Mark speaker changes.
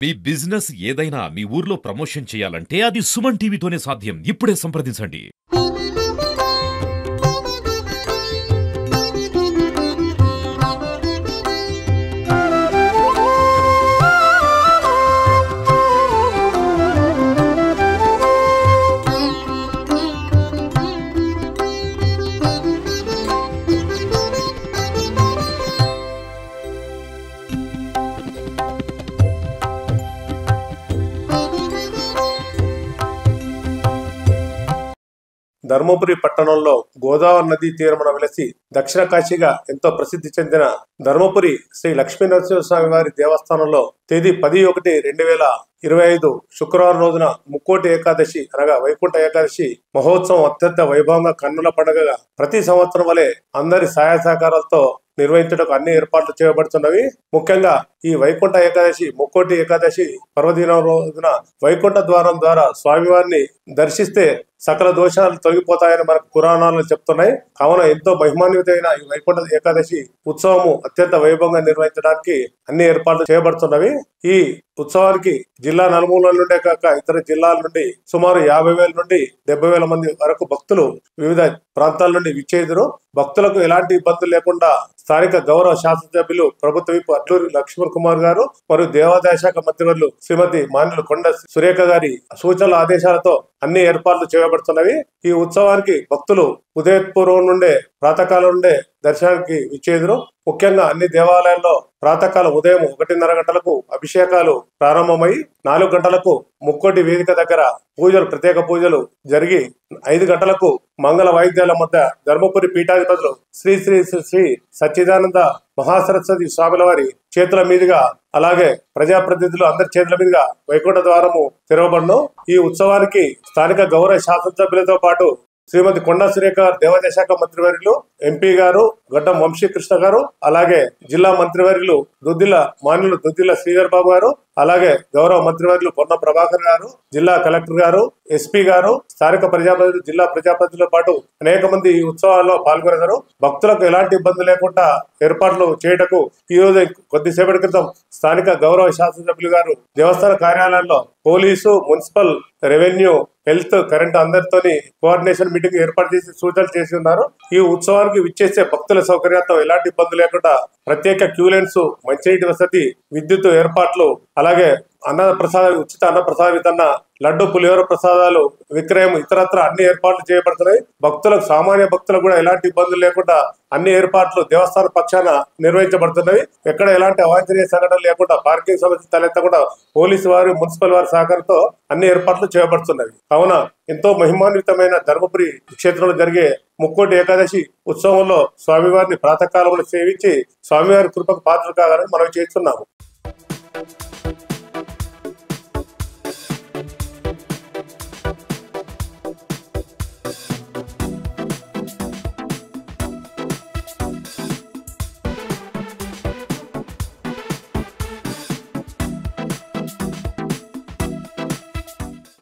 Speaker 1: మీ business ఏదైనా మీ ఊర్లో promotion చేయాలంటే అది సుమన్ టీవీతోనే సాధ్యం. ఇప్పుడే సంప్రదించండి.
Speaker 2: ధర్మపురి పట్టణంలో గోదావరి నదీ తీరమున వెలసి దక్షిణ కాశీగా ఎంతో ప్రసిద్ధి చెందిన ధర్మపురి శ్రీ లక్ష్మీ నరసింహస్వామి వారి దేవస్థానంలో తేదీ 10/1/2025 శుక్రవారం రోజున ముక్కోటి ఏకాదశి అనగా వైకుంఠ ఏకాదశి మహోత్సవం అత్యంత వైభవంగా కన్నుల పండుగగా ప్రతి సంవత్సరం వలె అందరి సహాయ సహకారాలతో నిర్వహించడానికి అన్ని ఏర్పాట్లు చేయబడుతున్నవి. ముఖ్యంగా ఈ వైకుంఠ ఏకాదశి ముక్కోటి ఏకాదశి పర్వదినం రోజున వైకుంఠ ద్వారం ద్వారా స్వామివారిని దర్శిస్తే సకల దోషాలు తొలగిపోతాయని మనకు పురాణాలు చెప్తున్నాయి. కావున ఎంతో మహిమాన్వితమైన ఈ వైకుంఠ ఏకాదశి ఉత్సవము అత్యంత వైభవంగా నిర్వహించడానికి అన్ని ఏర్పాట్లు చేయబడుతున్నవి. ఈ ఉత్సవానికి జిల్లా నలుమూలల నుండే కాక ఇతర జిల్లాల నుండి సుమారు 50,000 నుండి 70,000 మంది వరకు భక్తులు వివిధ ప్రాంతాల నుండి విచ్చేదురు. భక్తులకు ఎలాంటి ఇబ్బందులు లేకుండా స్థానిక గౌరవ శాసనసభ్యులు ప్రభుత్వ విప్ అట్లూరి లక్ష్మణ్ కుమార్ గారు మరియు దేవాదాయ శాఖ మంత్రివర్యులు శ్రీమతి మాన్యులు కొండ సురేఖ గారి సూచనల ఆదేశాలతో అన్ని ఏర్పాట్లు చేయబడుతున్నవి. ఈ ఉత్సవానికి భక్తులు ఉదయపూర్వం నుండే ప్రాతకాలం నుండే దర్శనానికి ఇచ్చేదురు. ముఖ్యంగా అన్ని దేవాలయాల్లో ప్రాతకాలం ఉదయం 1:30 గంటలకు అభిషేకాలు ప్రారంభమై 4 గంటలకు ముక్కోటి వేదిక దగ్గర పూజలు ప్రత్యేక పూజలు జరిగి 5 గంటలకు మంగళ వాయిద్యాల మధ్య ధర్మపురి పీఠాధిపతులు శ్రీ శ్రీ శ్రీ శ్రీ సచ్చిదానంద మహాసరస్వతి స్వాముల వారి చేతుల మీదుగా అలాగే ప్రజాప్రతినిధులు అందరి చేతుల మీదుగా వైకుంఠ ద్వారము తెరవబడును. ఈ ఉత్సవానికి స్థానిక గౌరవ శాసనసభ్యులతో పాటు శ్రీమతి కొండా సురేఖ దేవాదాయ శాఖ మంత్రివర్యులు ఎంపీ గారు గడ్డం వంశీకృష్ణ గారు అలాగే జిల్లా మంత్రివర్యులు మాన్యులు దుద్దిల్ల శ్రీధర్ బాబు గారు అలాగే గౌరవ మంత్రివర్యులు పొన్న ప్రభాకర్ గారు జిల్లా కలెక్టర్ గారు ఎస్పీ గారు స్థానిక ప్రజాప్రతినిధులు జిల్లా ప్రజాప్రతినిధులతో పాటు అనేక మంది ఈ ఉత్సవాల్లో పాల్గొన్నారు. భక్తులకు ఎలాంటి ఇబ్బంది లేకుండా ఏర్పాట్లు చేయటకు ఈ రోజు కొద్దిసేపటి క్రితం స్థానిక గౌరవ శాసనసభ్యులు గారు దేవస్థాన కార్యాలయంలో police municipal revenue health current అందరితోని కోఆర్డినేషన్ మీటింగ్ ఏర్పాటు చేసి సూచనలు చేసి ఉన్నారు. ఈ ఉత్సవానికి విచ్చేసే భక్తుల సౌకర్యార్థం ఎలాంటి ఇబ్బంది లేకుండా ప్రత్యేక క్యూ లైన్స్, మంచినీటి వసతి, విద్యుత్ ఏర్పాట్లు అలాగే ఉచిత అన్నప్రసాద వితరణ, లడ్డు పులిహోర ప్రసాదాలు విక్రయం ఇతరత్ర అన్ని ఏర్పాట్లు చేయబడుతున్నాయి. భక్తులకు సామాన్య భక్తులకు కూడా ఎలాంటి ఇబ్బందులు లేకుండా అన్ని ఏర్పాట్లు దేవస్థాన పక్షాన నిర్వహించబడుతున్నవి. ఎక్కడ ఎలాంటి అవాంఛనీయ సంఘటనలు లేకుండా పార్కింగ్ సమస్య తలెత్తకుండా పోలీసు వారి మున్సిపల్ వారి సహకారంతో అన్ని ఏర్పాట్లు చేయబడుతున్నవి. కావున ఎంతో మహిమాన్వితమైన ధర్మపురి క్షేత్రంలో జరిగే ముక్కోటి ఏకాదశి ఉత్సవంలో స్వామివారిని ప్రాతకాలంలో సేవించి స్వామివారి కృపకు పాత్రలు కావాలని మనం చేస్తున్నాము.